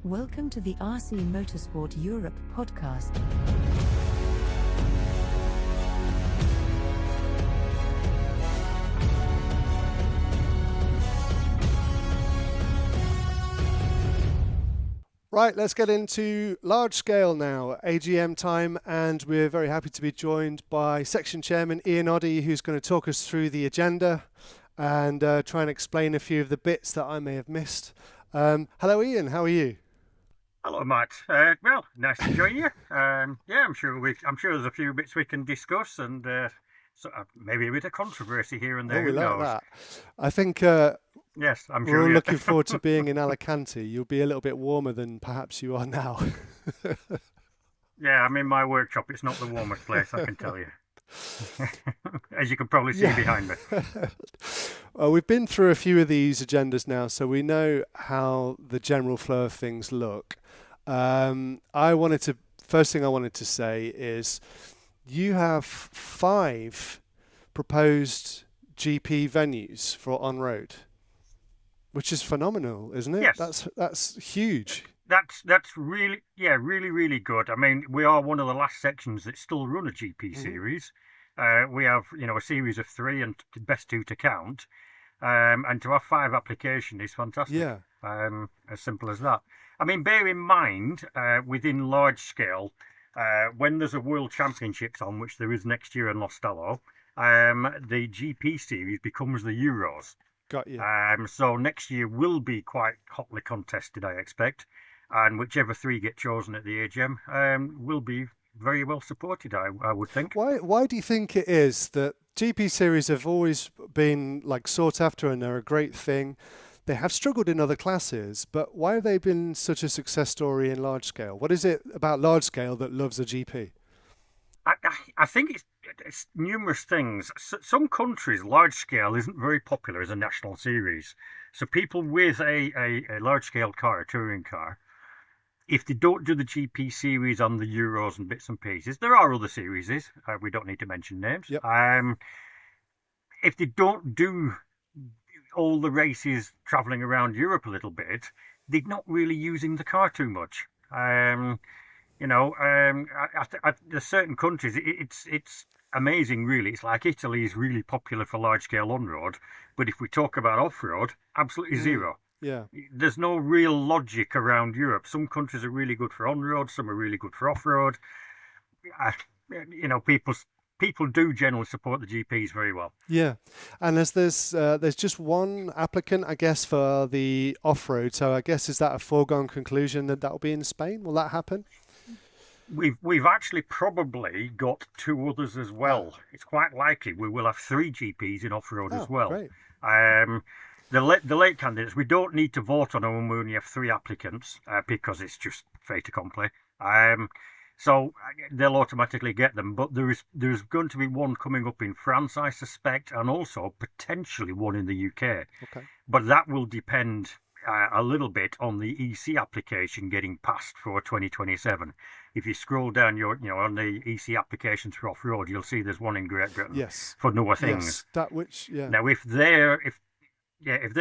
Welcome to the RC Motorsport Europe podcast. Right, let's get into large scale now, AGM time, and we're very happy to be joined by Section Chairman Ian Oddie, who's going to talk us through the agenda and try and explain a few of the bits that I may have missed. Hello Ian, how are you? Hello, Matt. Well, nice to join you. I'm sure there's a few bits we can discuss, and maybe a bit of controversy here and there. Oh, we like that. I think yes, I'm sure. We're all looking forward to being in Alicante. You'll be a little bit warmer than perhaps you are now. Yeah, I'm in my workshop. It's not the warmest place, I can tell you. As you can probably see behind me. We've been through a few of these agendas now, so we know how the general flow of things look. First thing I wanted to say is you have 5 proposed GP venues for on-road, which is phenomenal, isn't it? Yes. That's huge. That's really good. I mean, we are one of the last sections that still run a GP series. We have, a series of 3 and best 2 to count. And to have 5 applications is fantastic. Yeah. As simple as that. I mean, bear in mind, within large scale, when there's a World Championships on, which there is next year in Lostello, the GP series becomes the Euros. Got you. So next year will be quite hotly contested, I expect. And whichever 3 get chosen at the AGM will be very well supported, I would think. Why do you think it is that GP series have always been sought after and they're a great thing? They have struggled in other classes, but why have they been such a success story in large scale? What is it about large scale that loves a GP? I think it's numerous things. Some countries, large scale isn't very popular as a national series. So people with a large scale car, a touring car, if they don't do the GP series on the Euros and bits and pieces, there are other series. We don't need to mention names. Yep. If they don't do all the races travelling around Europe a little bit, they're not really using the car too much. There's certain countries, it's amazing, really. It's like Italy is really popular for large scale on road, but if we talk about off road, absolutely zero. Yeah. There's no real logic around Europe. Some countries are really good for on road, some are really good for off road. People do generally support the GPs very well. Yeah, and there's just one applicant, I guess, for the off-road. So I guess, is that a foregone conclusion that will be in Spain? Will that happen? We've actually probably got 2 others as well. It's quite likely we will have 3 GPs in off-road as well. Great. The late candidates, we don't need to vote on them when we only have 3 applicants because it's just fait accompli. So they'll automatically get them, but there's going to be one coming up in France, I suspect, and also potentially one in the UK. Okay. But that will depend a little bit on the EC application getting passed for 2027. If you scroll down on the EC applications for off-road, you'll see there's one in Great Britain. Yes. For Noah Things. Yes. Now, if they're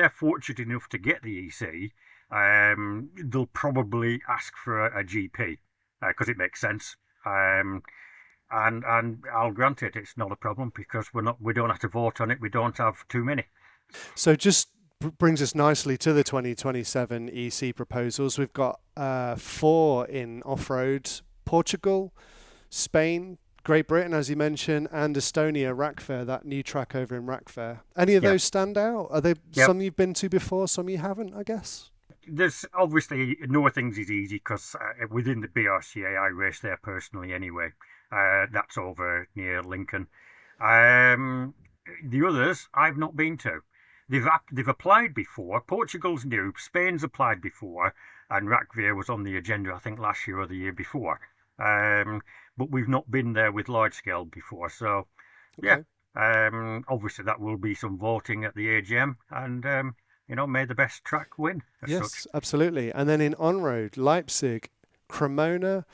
fortunate enough to get the EC, they'll probably ask for a GP. Because it makes sense, and I'll grant it, it's not a problem because we don't have to vote on it. We don't have too many. So just brings us nicely to the 2027 EC proposals. We've got 4 in off-road: Portugal, Spain, Great Britain, as you mentioned, and Estonia, Rakvere, that new track over in Rakvere. Any of those stand out? Are they some you've been to before, some you haven't, I guess? There's obviously Noah Things is easy because within the BRCA I race there personally anyway. That's over near Lincoln. The others I've not been to. They've applied before. Portugal's new. Spain's applied before, and Rakvere was on the agenda I think last year or the year before. But we've not been there with large scale before. So obviously that will be some voting at the AGM and. May the best track win. Yes, absolutely. And then in on-road, Leipzig, Cremona,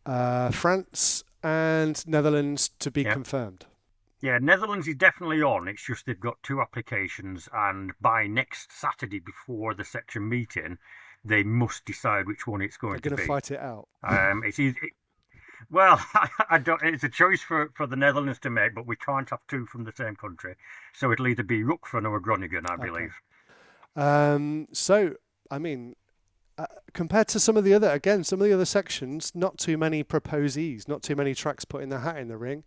France and Netherlands to be confirmed. Yeah, Netherlands is definitely on. It's just they've got 2 applications, and by next Saturday before the section meeting, they must decide which one it's going They're to going to be. fight it out. It's easy. Well, I don't. It's a choice for the Netherlands to make, but we can't have two from the same country. So it'll either be Rookford or Groningen, I believe. So, I mean, compared to some of the other sections, not too many proposees, not too many tracks putting their hat in the ring.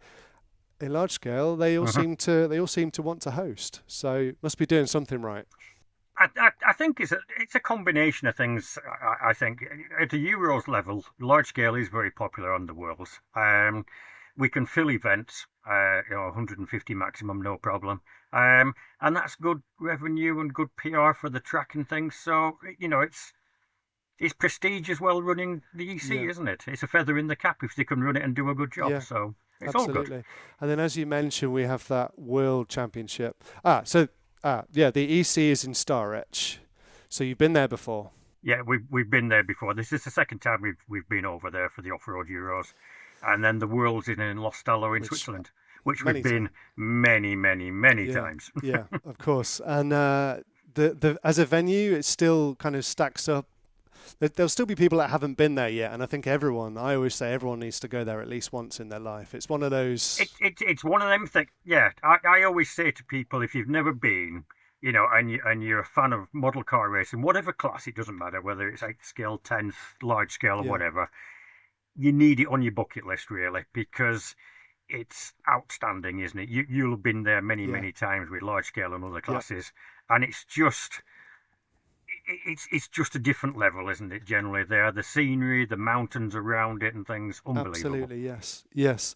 In large scale, they all seem to want to host. So must be doing something right. I think it's a combination of things. I think at the Euros level, large scale is very popular on the Worlds. We can fill events, 150 maximum, no problem. And that's good revenue and good PR for the track and things. So, it's prestige as well running the EC, isn't it? It's a feather in the cap if they can run it and do a good job. Yeah, so it's absolutely. all good. And then, as you mentioned, we have that World Championship. The EC is in Starretch. So you've been there before. Yeah, we've been there before. This is the second time we've been over there for the off-road Euros. And then the World's in Lostallo in Switzerland, which we've been many times. Yeah, of course. And the as a venue, it still kind of stacks up. There'll still be people that haven't been there yet, and I think I always say everyone needs to go there at least once in their life. It's one of those. It's one of them things. Yeah, I always say to people, if you've never been, and you're a fan of model car racing, whatever class, it doesn't matter whether it's 8th scale, 10th, large scale, or whatever. You need it on your bucket list, really, because it's outstanding, isn't it? You'll have been there many times with large scale and other classes, and it's just a different level, isn't it? Generally, there, the scenery, the mountains around it, and things, unbelievable. Absolutely, yes.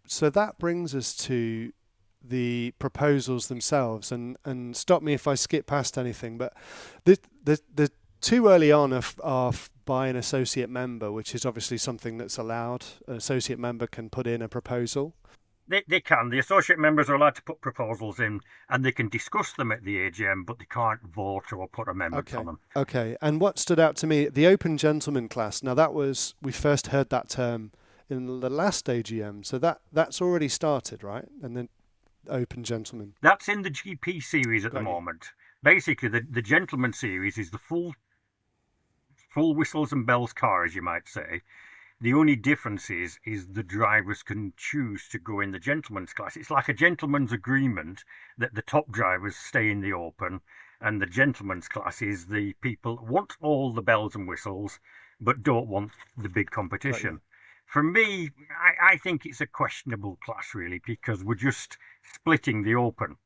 So that brings us to the proposals themselves, and stop me if I skip past anything, but the too early on are by an associate member, which is obviously something that's allowed. An associate member can put in a proposal. They can. The associate members are allowed to put proposals in, and they can discuss them at the AGM, but they can't vote or put amendments on them. Okay. And what stood out to me, the Open Gentleman class. Now we first heard that term in the last AGM, so that's already started, right? And then Open Gentleman. That's in the GP series at the moment. Basically, the Gentleman series is the full whistles and bells car, as you might say. The only difference is the drivers can choose to go in the gentleman's class. It's like a gentleman's agreement that the top drivers stay in the open, and the gentleman's class is the people want all the bells and whistles, but don't want the big competition. For me, I think it's a questionable class, really, because we're just splitting the open.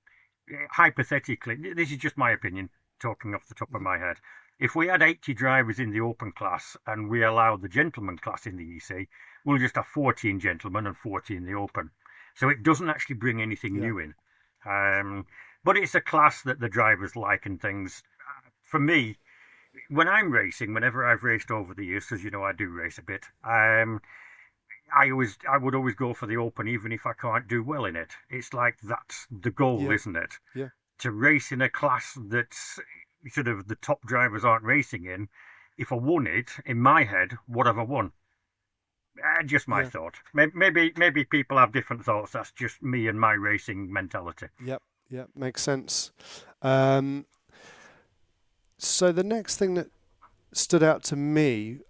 Hypothetically, this is just my opinion, talking off the top of my head. If we had 80 drivers in the open class and we allowed the gentleman class in the EC, we'll just have 14 gentlemen and 40 in the open. So it doesn't actually bring anything new in. But it's a class that the drivers like and things. For me, when I'm racing, whenever I've raced over the years, because I do race a bit, I would always go for the open, even if I can't do well in it. It's like that's the goal, isn't it? Yeah. To race in a class that's sort of the top drivers aren't racing in. If I won it, in my head, what have I won? Just my thought. Maybe people have different thoughts. That's just me and my racing mentality. Yep, makes sense. So the next thing that stood out to me,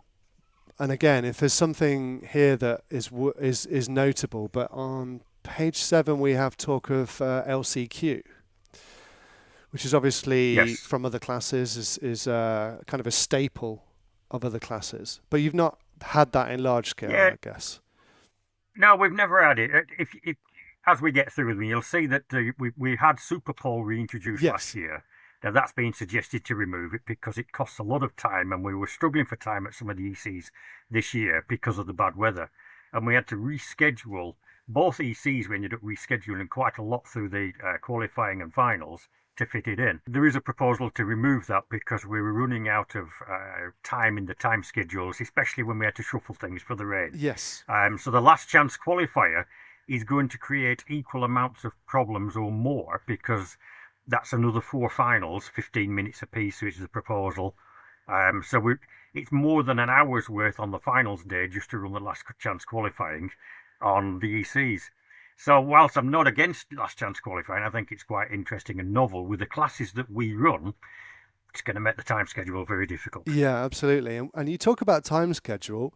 and again, if there's something here that is notable, but on page 7 we have talk of LCQ, which is obviously from other classes, is kind of a staple of other classes. But you've not had that in large scale, I guess. No, we've never had it. If as we get through them, you'll see that we had Super Pole reintroduced last year. Now, that's been suggested to remove it because it costs a lot of time, and we were struggling for time at some of the ECs this year because of the bad weather. And we had to reschedule. Both ECs, we ended up rescheduling quite a lot through the qualifying and finals to fit it in. There is a proposal to remove that because we were running out of time in the time schedules, especially when we had to shuffle things for the rain. Yes. So the last chance qualifier is going to create equal amounts of problems or more, because that's another 4 finals, 15 minutes apiece, which is the proposal. So it's more than an hour's worth on the finals day just to run the last chance qualifying on the ECs. So whilst I'm not against last chance qualifying, I think it's quite interesting and novel. With the classes that we run, it's going to make the time schedule very difficult. Yeah, absolutely. And you talk about time schedule,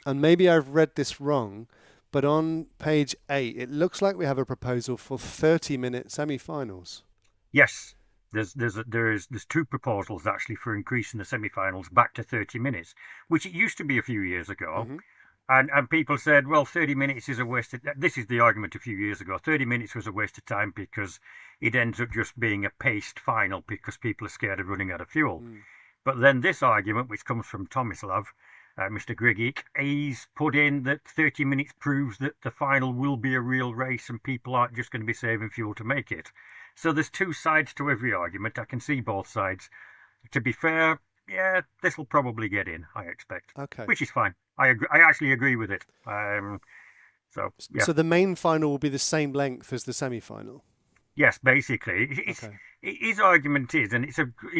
and maybe I've read this wrong, but on page 8, it looks like we have a proposal for 30-minute semi-finals. Yes, there's two proposals actually for increasing the semi-finals back to 30 minutes, which it used to be a few years ago. Mm-hmm. And people said, well, 30 minutes is a waste of... This is the argument a few years ago. 30 minutes was a waste of time because it ends up just being a paced final because people are scared of running out of fuel. Mm. But then this argument, which comes from Tomislav, Mr. Grigic, he's put in that 30 minutes proves that the final will be a real race and people aren't just going to be saving fuel to make it. So there's two sides to every argument. I can see both sides. To be fair, yeah, this will probably get in, I expect. Okay. Which is fine. I agree. I actually agree with it. So the main final will be the same length as the semi-final? Yes, basically. His argument is, and it's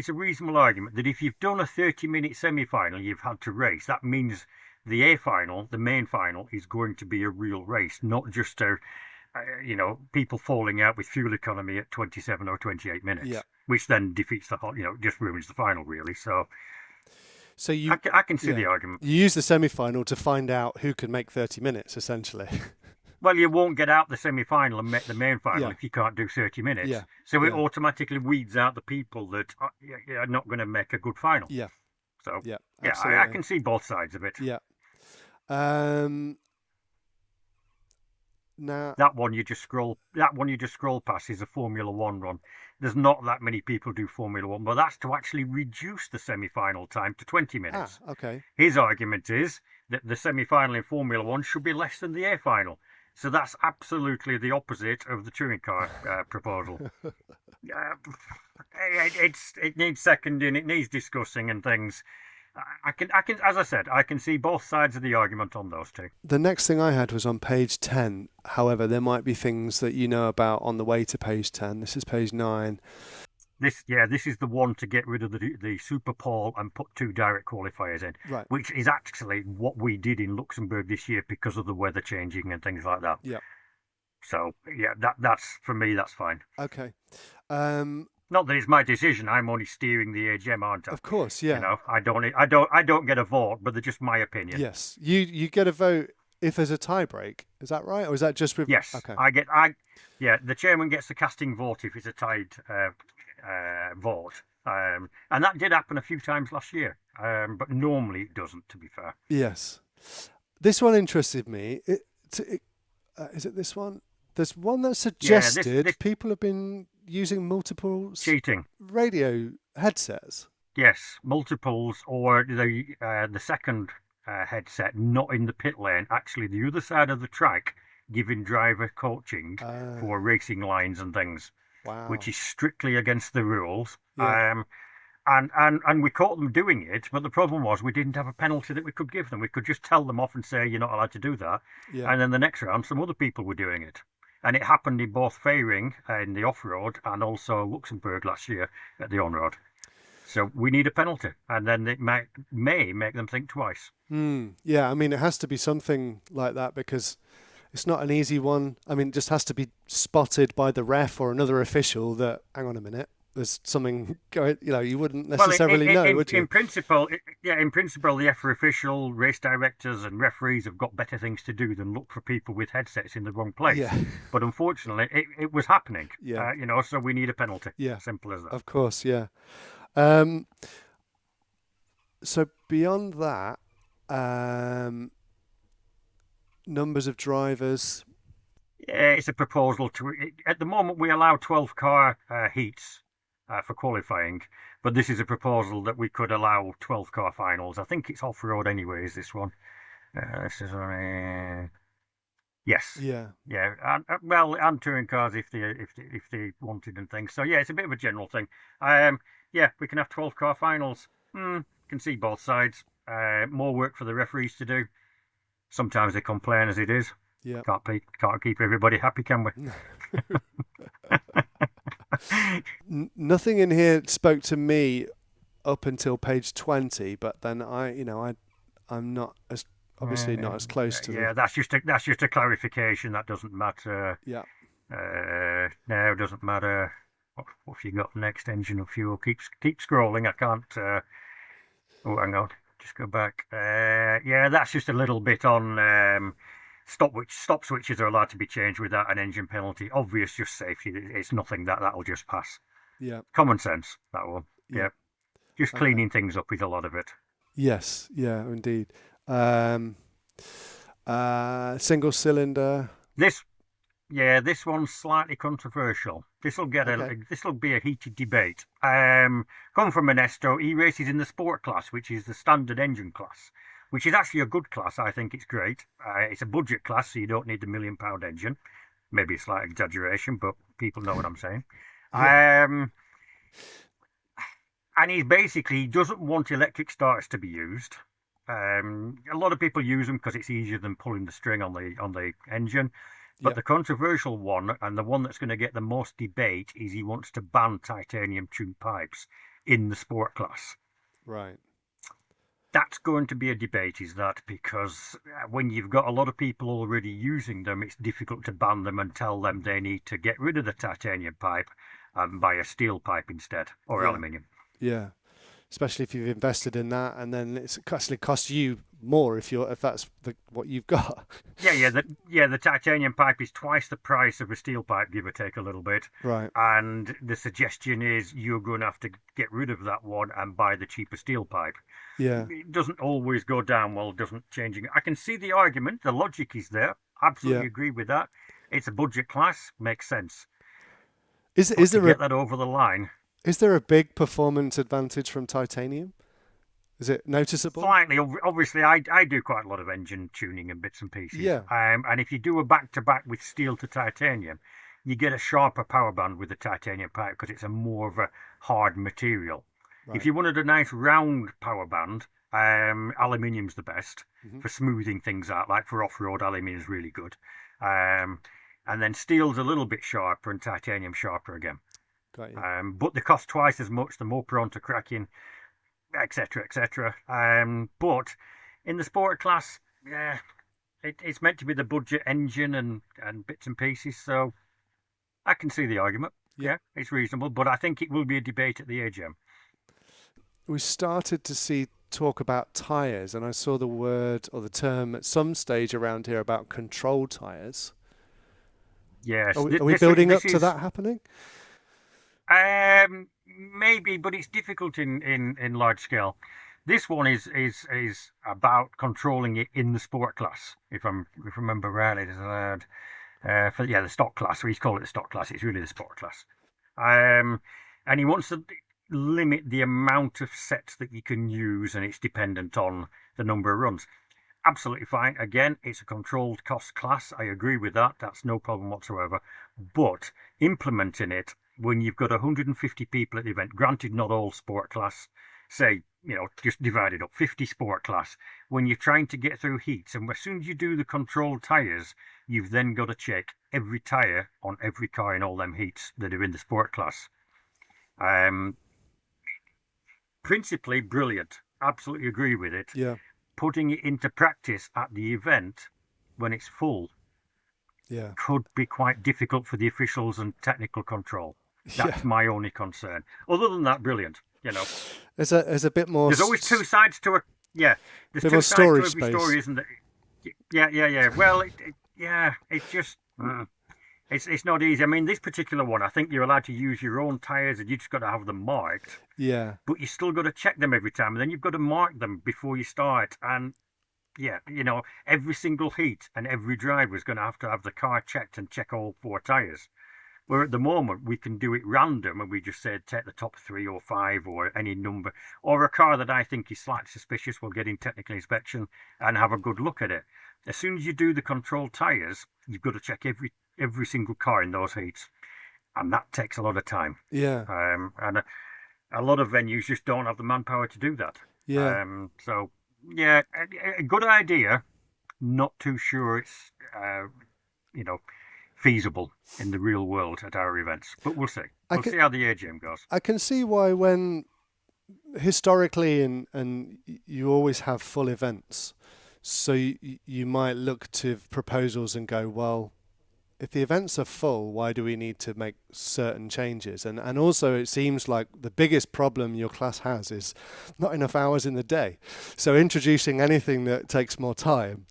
a reasonable argument, that if you've done a 30-minute semi-final, you've had to race. That means the A final, the main final, is going to be a real race, not just people falling out with fuel economy at 27 or 28 minutes, which then defeats the whole, just ruins the final, really. So I can see the argument. You use the semi-final to find out who can make 30 minutes, essentially. Well, you won't get out the semi-final and make the main final if you can't do 30 minutes. Yeah. So it automatically weeds out the people that are not going to make a good final. Yeah. So I can see both sides of it. Yeah. Now that one you just scroll past is a Formula One run. There's not that many people do Formula One, but that's to actually reduce the semi-final time to 20 minutes. Okay. His argument is that the semi-final in Formula One should be less than the A final. So that's absolutely the opposite of the touring car proposal. It needs seconding, it needs discussing and things. I can, as I said, I can see both sides of the argument on those two. The next thing I had was on page 10. However, there might be things that you know about on the way to page 10. This is page 9. This is the one to get rid of the Super Pole and put 2 direct qualifiers in, right? Which is actually what we did in Luxembourg this year because of the weather changing and things like that. Yeah. So that's for me. That's fine. Okay. Not that it's my decision. I'm only steering the AGM, aren't I? Of course, yeah. I don't get a vote, but they're just my opinion. Yes, you get a vote if there's a tie break. Is that right, or is that just with? Yes. Okay. The chairman gets the casting vote if it's a tied vote, and that did happen a few times last year. But normally it doesn't. To be fair. Yes. This one interested me. Is it this one? There's one that suggested people have been using multiple cheating radio headsets. Yes, multiples, or the second headset not in the pit lane, actually the other side of the track, giving driver coaching for racing lines and things. Wow. Which is strictly against the rules. Yeah. And we caught them doing it, but the problem was we didn't have a penalty that we could give them. We could just tell them off and say, you're not allowed to do that. Yeah. And then the next round, some other people were doing it. And it happened in both Fairing in the off-road and also Luxembourg last year at the on-road. So we need a penalty, and then it may make them think twice. Yeah, I mean, it has to be something like that because it's not an easy one. I mean, it just has to be spotted by the ref or another official that, hang on a minute, there's something going, you wouldn't necessarily know, would you? In principle, the EFRA official, race directors and referees have got better things to do than look for people with headsets in the wrong place. Yeah. But unfortunately, it was happening. Yeah. So we need a penalty. Yeah. Simple as that. Of course, yeah. So beyond that, numbers of drivers. Yeah, it's a proposal to. At the moment, we allow 12 car heats for qualifying, but this is a proposal that we could allow 12 car finals. I think it's off road anyway. Is this one? This is yes. Yeah. Yeah. And touring cars if they wanted and things. So yeah, it's a bit of a general thing. Yeah, we can have 12 car finals. Can see both sides. More work for the referees to do. Sometimes they complain as it is. Yeah. Can't keep everybody happy, can we? Nothing in here spoke to me up until page 20, but then I'm not as obviously not as close to. Yeah, that's just a clarification. That doesn't matter. Yeah. No, it doesn't matter. What have you got next? Engine or fuel? Keep scrolling. I can't. Oh, hang on. Just go back. Yeah, that's just a little bit on stop switches are allowed to be changed without an engine penalty. Obvious, just safety. It's nothing that'll just pass. Yeah. Common sense, that one. Yeah. Just cleaning things up with a lot of it. Yes. Yeah. Indeed. Single cylinder. This one's slightly controversial. This'll be a heated debate. Coming from Ernesto, he races in the sport class, which is the standard engine class, which is actually a good class. I think it's great. It's a budget class, so you don't need the £1 million engine. Maybe a slight exaggeration, but people know what I'm saying. Yeah. And he doesn't want electric starters to be used. A lot of people use them because it's easier than pulling the string on the engine. But the controversial one, and the one that's going to get the most debate, is he wants to ban titanium tube pipes in the sport class. Right. That's going to be a debate, is that, because when you've got a lot of people already using them, it's difficult to ban them and tell them they need to get rid of the titanium pipe and buy a steel pipe instead, or aluminium. Yeah. Especially if you've invested in that, and then it's actually cost you more if that's what you've got. The titanium pipe is twice the price of a steel pipe, give or take a little bit. Right. And the suggestion is you're going to have to get rid of that one and buy the cheaper steel pipe. Yeah. It doesn't always go down well, doesn't changing. I can see the argument, the logic is there. Absolutely agree with that. It's a budget class, makes sense. Is there get that over the line? Is there a big performance advantage from titanium? Is it noticeable? Slightly. Obviously, I do quite a lot of engine tuning and bits and pieces. Yeah. And if you do a back-to-back with steel to titanium, you get a sharper power band with the titanium pipe because it's a more of a hard material. Right. If you wanted a nice round power band, aluminium's the best for smoothing things out. Like for off-road, aluminium's really good. And then steel's a little bit sharper and titanium sharper again. Got you. But they cost twice as much. They're more prone to cracking, etc., etc. But in the sport class, it's meant to be the budget engine and bits and pieces. So I can see the argument. Yeah, it's reasonable. But I think it will be a debate at the AGM. We started to see talk about tyres, and I saw the word or the term at some stage around here about control tyres. Yes. Are we building up to that happening? Maybe, but it's difficult in large scale. This one is about controlling it in the sport class. If I remember rightly, it's allowed the stock class. We call it the stock class. It's really the sport class. And he wants to limit the amount of sets that you can use, and it's dependent on the number of runs. Absolutely fine. Again, it's a controlled cost class. I agree with that. That's no problem whatsoever. But implementing it when you've got 150 people at the event, granted not all sport class, say, just divided up, 50 sport class, when you're trying to get through heats, and as soon as you do the controlled tyres, you've then got to check every tyre on every car in all them heats that are in the sport class. Principally brilliant. Absolutely agree with it. Yeah. Putting it into practice at the event when it's full could be quite difficult for the officials and technical control. That's my only concern. Other than that, brilliant. There's a bit more. There's always two sides to a There's two sides to every story, isn't there? Yeah. Well, it's just it's not easy. I mean, this particular one, I think you're allowed to use your own tyres, and you just got to have them marked. Yeah. But you still got to check them every time, and then you've got to mark them before you start. And every single heat and every driver is going to have the car checked and check all 4 tyres. Where at the moment we can do it random, and we just say take the top 3 or 5 or any number, or a car that I think is slightly suspicious, we'll get in technical inspection and have a good look at it. As soon as you do the controlled tyres, you've got to check every single car in those heats, and that takes a lot of time. Yeah. And a lot of venues just don't have the manpower to do that. Yeah. A good idea. Not too sure it's feasible in the real world at our events, but we'll see. We'll see how the AGM goes. I can see why when historically and you always have full events, so you might look to proposals and go, well, if the events are full, why do we need to make certain changes? And also, it seems like the biggest problem your class has is not enough hours in the day. So introducing anything that takes more time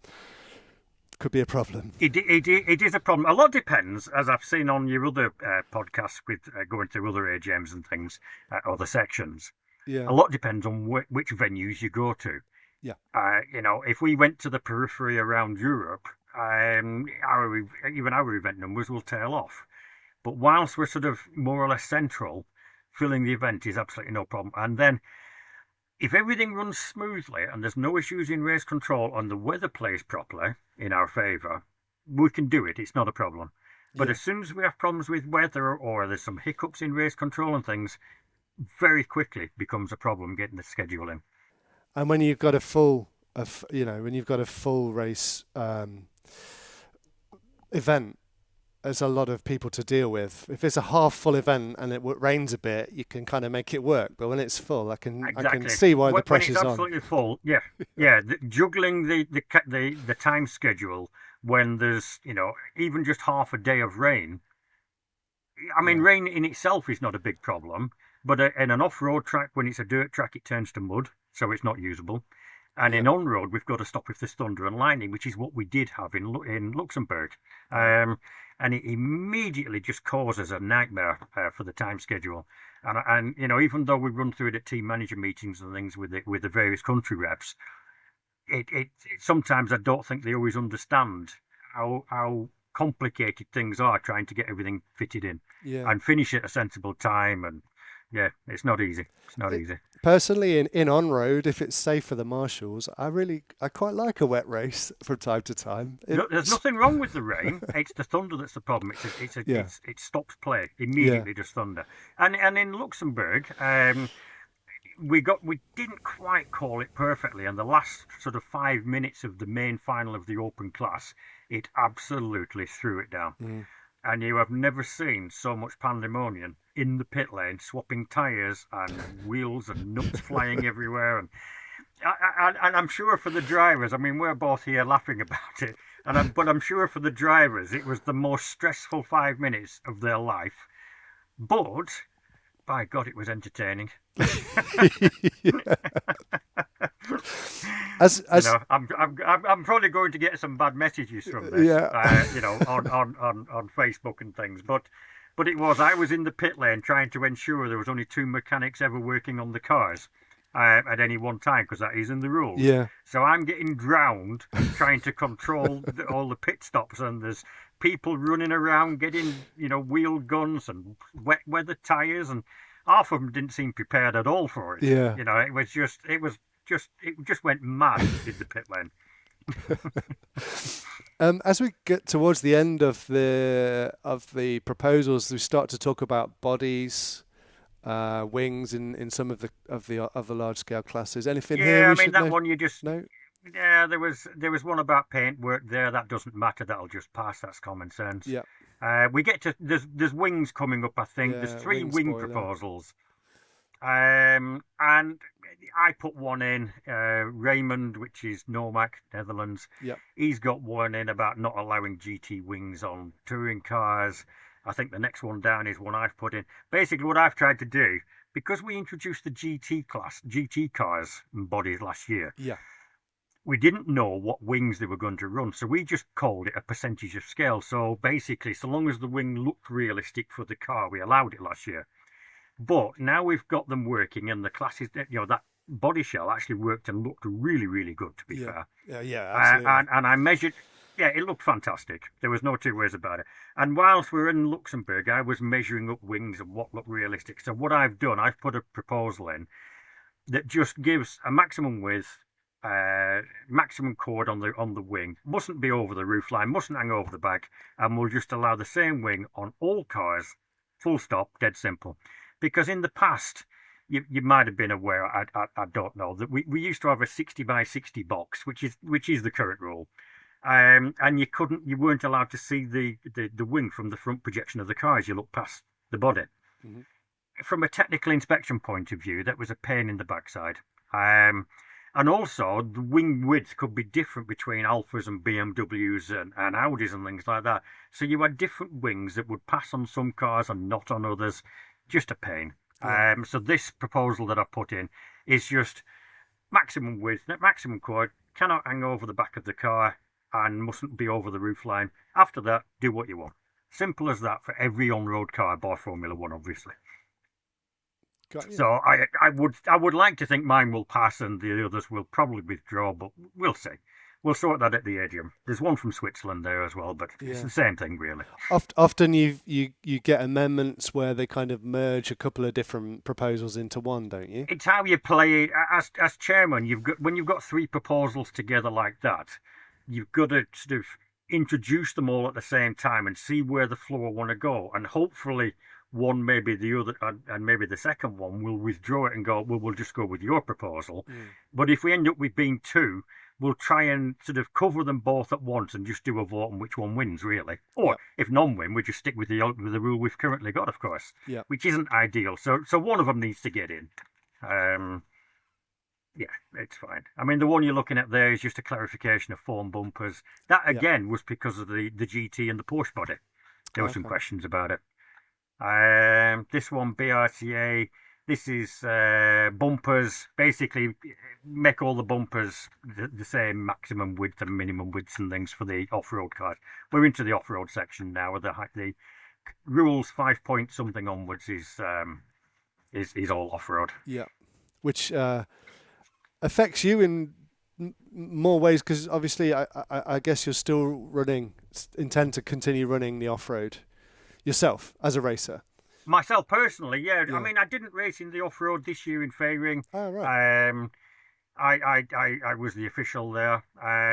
could be a problem. It is a problem. A lot depends, as I've seen on your other podcasts with going through other AGMs and things, other sections. Yeah. A lot depends on which venues you go to. Yeah. If we went to the periphery around Europe, even our event numbers will tail off. But whilst we're sort of more or less central, filling the event is absolutely no problem. And then, if everything runs smoothly and there's no issues in race control and the weather plays properly in our favour, we can do it. It's not a problem. But as soon as we have problems with weather or there's some hiccups in race control and things, very quickly becomes a problem getting the schedule in. And when you've got a full race event, there's a lot of people to deal with. If it's a half full event and it rains a bit, you can kind of make it work. But when it's full, I can see why the pressure's on. When it's absolutely full, juggling the time schedule when there's even just half a day of rain. I mean, rain in itself is not a big problem, but in an off-road track, when it's a dirt track, it turns to mud, so it's not usable. And in on-road, we've got to stop if there's thunder and lightning, which is what we did have in Luxembourg. And it immediately just causes a nightmare for the time schedule. And even though we run through it at team manager meetings and things with the various country reps, it sometimes I don't think they always understand how complicated things are trying to get everything fitted in and finish at a sensible time. And it's not easy. It's not easy. Personally, in on-road, if it's safe for the marshals, I quite like a wet race from time to time. There's nothing wrong with the rain. It's the thunder that's the problem. It stops play immediately. Just thunder. And in Luxembourg, we didn't quite call it perfectly. And the last sort of 5 minutes of the main final of the open class, it absolutely threw it down. Mm. And you have never seen so much pandemonium in the pit lane, swapping tyres and wheels and nuts flying everywhere. And I'm sure for the drivers, I mean, we're both here laughing about it, but I'm sure for the drivers, it was the most stressful 5 minutes of their life. But, by God, it was entertaining. I'm probably going to get some bad messages from this, on Facebook and things. But I was in the pit lane trying to ensure there was only 2 mechanics ever working on the cars at any one time, because that is in the rules. Yeah. So I'm getting drowned trying to control all the pit stops, and there's people running around getting wheel guns and wet weather tyres, and half of them didn't seem prepared at all for it. Yeah. It just went mad in the pit lane. As we get towards the end of the proposals, we start to talk about bodies, wings in some of the large scale classes. Anything here? Yeah, I mean that one you just know. Yeah, there was one about paint work there. That doesn't matter. That'll just pass. That's common sense. Yeah. We get to there's wings coming up. I think there's 3 wing proposals. And I put one in, Raymond, which is Normac, Netherlands. Yep. He's got one in about not allowing GT wings on touring cars. I think the next one down is one I've put in. Basically, what I've tried to do, because we introduced the GT cars and bodies last year, we didn't know what wings they were going to run, so we just called it a percentage of scale. So basically, so long as the wing looked realistic for the car, we allowed it last year. But now we've got them working, and the classes, that body shell actually worked and looked really, really good, to be fair. Yeah, absolutely. And I measured, it looked fantastic. There was no 2 ways about it. And whilst we were in Luxembourg, I was measuring up wings and what looked realistic. So what I've done, I've put a proposal in that just gives a maximum width, maximum chord on the wing, mustn't be over the roof line, mustn't hang over the back, and we'll just allow the same wing on all cars, full stop, dead simple. Because in the past, you might have been aware, I don't know, that we used to have a 60 by 60 box, which is the current rule, and you weren't allowed to see the wing from the front projection of the car as you look past the body. Mm-hmm. From a technical inspection point of view, that was a pain in the backside. And also, the wing width could be different between Alphas and BMWs and Audis and things like that. So you had different wings that would pass on some cars and not on others. Just a pain. Yeah. So this proposal that I put in is just maximum width, maximum quad, cannot hang over the back of the car and mustn't be over the roofline. After that, do what you want. Simple as that for every on-road car by Formula One, obviously. Got you. So I would like to think mine will pass and the others will probably withdraw, but we'll see. We'll sort that at the AGM. There's one from Switzerland there as well, but it's the same thing really. Often you get amendments where they kind of merge a couple of different proposals into one, don't you? It's how you play it. As chairman, when you've got three proposals together like that, you've got to sort of introduce them all at the same time and see where the floor want to go, and hopefully one, maybe the other, and maybe the second one will withdraw it and go, well, we'll just go with your proposal. But if we end up with being two, we'll try and sort of cover them both at once and just do a vote on which one wins, really. Or if none win, we just stick with the rule we've currently got, of course, which isn't ideal. So one of them needs to get in. Yeah, it's fine. I mean, the one you're looking at there is just a clarification of foam bumpers. That, again, was because of the GT and the Porsche body. There were some questions about it. This one, BRTA, this is bumpers. Basically, make all the bumpers the same maximum width and minimum widths and things for the off-road cars. We're into the off-road section now. With the rules 5 point something onwards is all off-road. Yeah, which affects you in more ways because obviously I guess you're still intend to continue running the off-road yourself as a racer. Myself personally, yeah. I mean, I didn't race in the off-road this year in Fairing. Oh, right. I was the official there.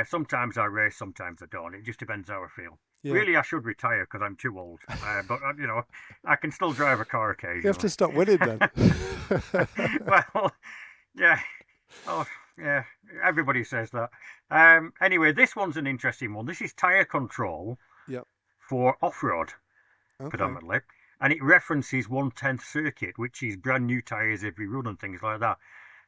Sometimes I race, sometimes I don't. It just depends how I feel. Yeah. Really, I should retire because I'm too old. But, I can still drive a car occasionally. You have to stop winning then. Well, yeah. Oh, yeah. Everybody says that. Anyway, this one's an interesting one. This is tyre control for off-road, predominantly. And it references 1/10 circuit, which is brand new tyres every run and things like that.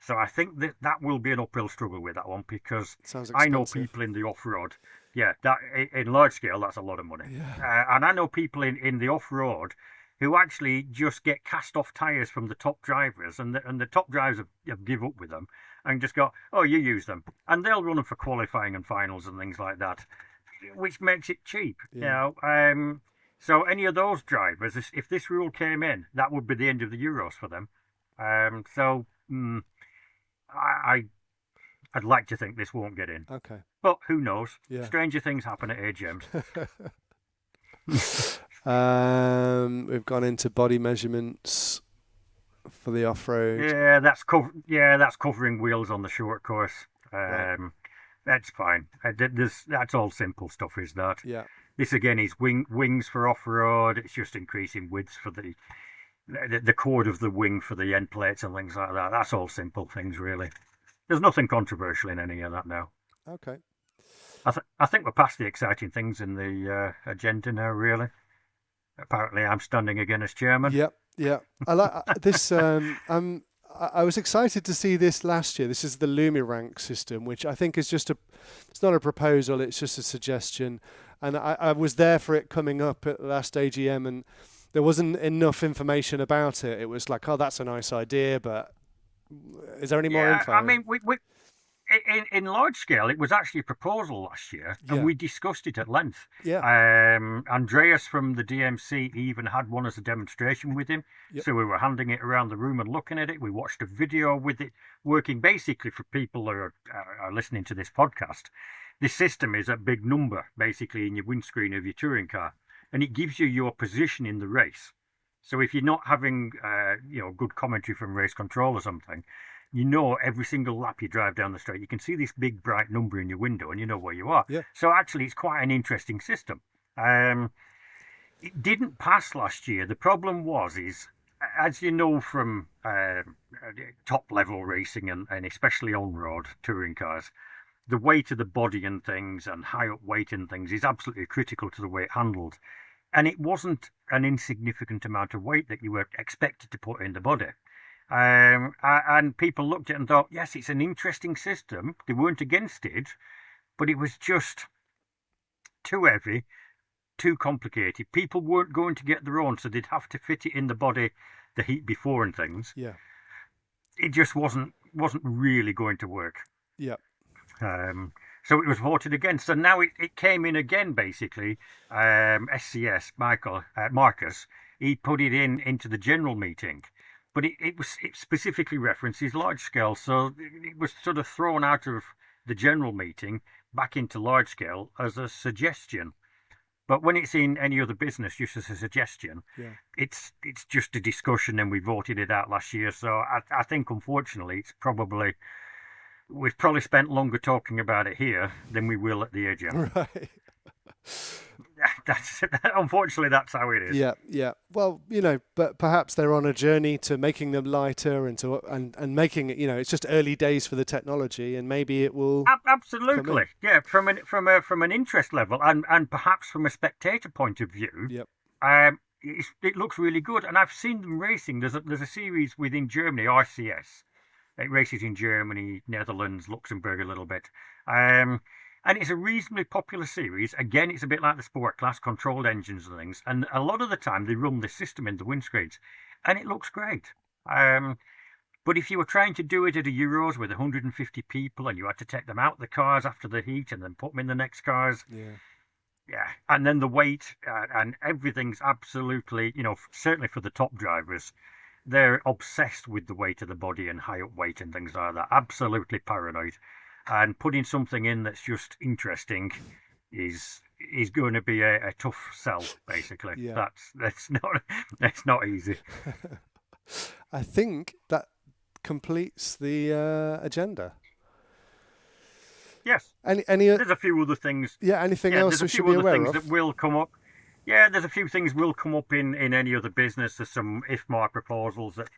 So I think that will be an uphill struggle with that one because I know people in the off-road. Yeah, that in large scale, that's a lot of money. Yeah. And I know people in the off-road who actually just get cast-off tyres from the top drivers, and the top drivers have give up with them and just go, oh, you use them. And they'll run them for qualifying and finals and things like that, which makes it cheap. Yeah. So any of those drivers, if this rule came in, that would be the end of the Euros for them. I'd like to think this won't get in. Okay. But who knows? Yeah. Stranger things happen at AGMs. We've gone into body measurements for the off-road. Yeah, that's covering wheels on the short course. Right. That's fine. That's all simple stuff, is that? Yeah. This again is wings for off-road. It's just increasing widths for the chord of the wing for the end plates and things like that. That's all simple things, really. There's nothing controversial in any of that now. Okay. I think we're past the exciting things in the agenda now, really. Apparently, I'm standing again as chairman. Yeah. I like this. I was excited to see this last year. This is the LumiRank system, which I think is it's not a proposal, it's just a suggestion. And I was there for it coming up at the last AGM, and there wasn't enough information about it. It was like, oh, that's a nice idea, but is there any more info? I mean, in large scale, it was actually a proposal last year, and we discussed it at length. Yeah. Andreas from the DMC even had one as a demonstration with him. Yep. So we were handing it around the room and looking at it. We watched a video with it working. Basically, for people who are listening to this podcast, this system is a big number, basically, in your windscreen of your touring car, and it gives you your position in the race. So if you're not having good commentary from race control or something, you know every single lap you drive down the straight, you can see this big bright number in your window and you know where you are. Yeah. So actually it's quite an interesting system. It didn't pass last year. The problem is, as you know from top level racing and especially on-road touring cars, the weight of the body and things and high up weight and things is absolutely critical to the way it handled. And it wasn't an insignificant amount of weight that you were expected to put in the body. And people looked at it and thought, yes, it's an interesting system. They weren't against it, but it was just too heavy, too complicated. People weren't going to get their own, so they'd have to fit it in the body, the heat before and things. Yeah. It just wasn't really going to work. Yeah. So it was voted against, and now it came in again. Basically, SCS Marcus, he put it into the general meeting, but it specifically references large scale, so it was sort of thrown out of the general meeting back into large scale as a suggestion. But when it's in any other business, just as a suggestion, it's just a discussion, and we voted it out last year. So I think, unfortunately, we've probably spent longer talking about it here than we will at the AGM. Right. Unfortunately, that's how it is. Yeah. Well, but perhaps they're on a journey to making them lighter and making it. It's just early days for the technology, and maybe it will. Absolutely, yeah. From an interest level, and perhaps from a spectator point of view, it looks really good. And I've seen them racing. There's a series within Germany, RCS. It races in Germany, Netherlands, Luxembourg a little bit. And it's a reasonably popular series. Again, it's a bit like the sport class, controlled engines and things. And a lot of the time, they run this system in the windscreens. And it looks great. But if you were trying to do it at a Euros with 150 people and you had to take them out the cars after the heat and then put them in the next cars. Yeah. And then the weight and everything's absolutely, certainly for the top drivers, they're obsessed with the weight of the body and high up weight and things like that. Absolutely paranoid. And putting something in that's just interesting is going to be a tough sell, basically. Yeah. That's not easy. I think that completes the agenda. Yes. Any there's a few other things. Yeah. Anything else we should be aware of? There's a few other things that will come up. Yeah, there's a few things will come up in any other business. There's some IFMAR proposals that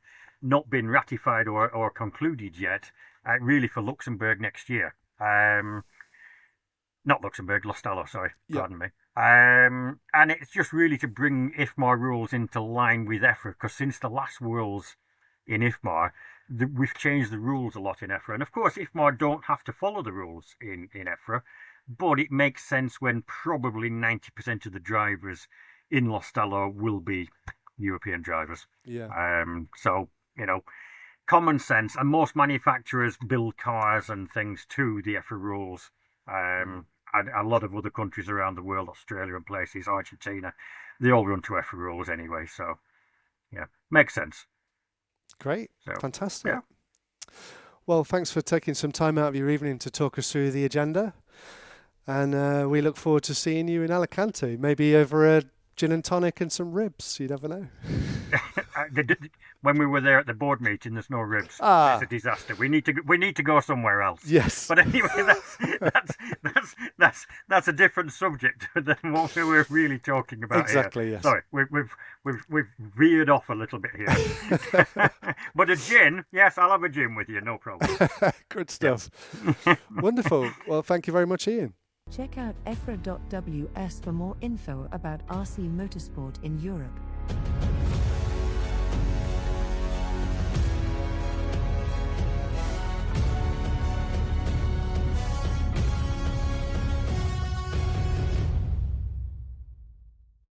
not been ratified or concluded yet, really for Luxembourg next year. Not Luxembourg, Lostallo, sorry, pardon me. And it's just really to bring IFMAR rules into line with EFRA, because since the last rules in IFMAR, we've changed the rules a lot in EFRA. And of course, IFMAR don't have to follow the rules in EFRA, but it makes sense when probably 90% of the drivers in Lostallo will be European drivers. Yeah. So, common sense. And most manufacturers build cars and things to the EFRA rules. And a lot of other countries around the world, Australia and places, Argentina, they all run to EFRA rules anyway. So, yeah, makes sense. Great. So, fantastic. Yeah. Well, thanks for taking some time out of your evening to talk us through the agenda. And we look forward to seeing you in Alicante, maybe over a gin and tonic and some ribs. You never know. When we were there at the board meeting, there's no ribs. It's a disaster. We need to go somewhere else. Yes. But anyway, that's a different subject than what we were really talking about. Exactly. Here. Yes. Sorry, we've veered off a little bit here. But a gin, yes, I'll have a gin with you, no problem. Good stuff. Wonderful. Well, thank you very much, Ian. Check out EFRA.ws for more info about RC motorsport in Europe.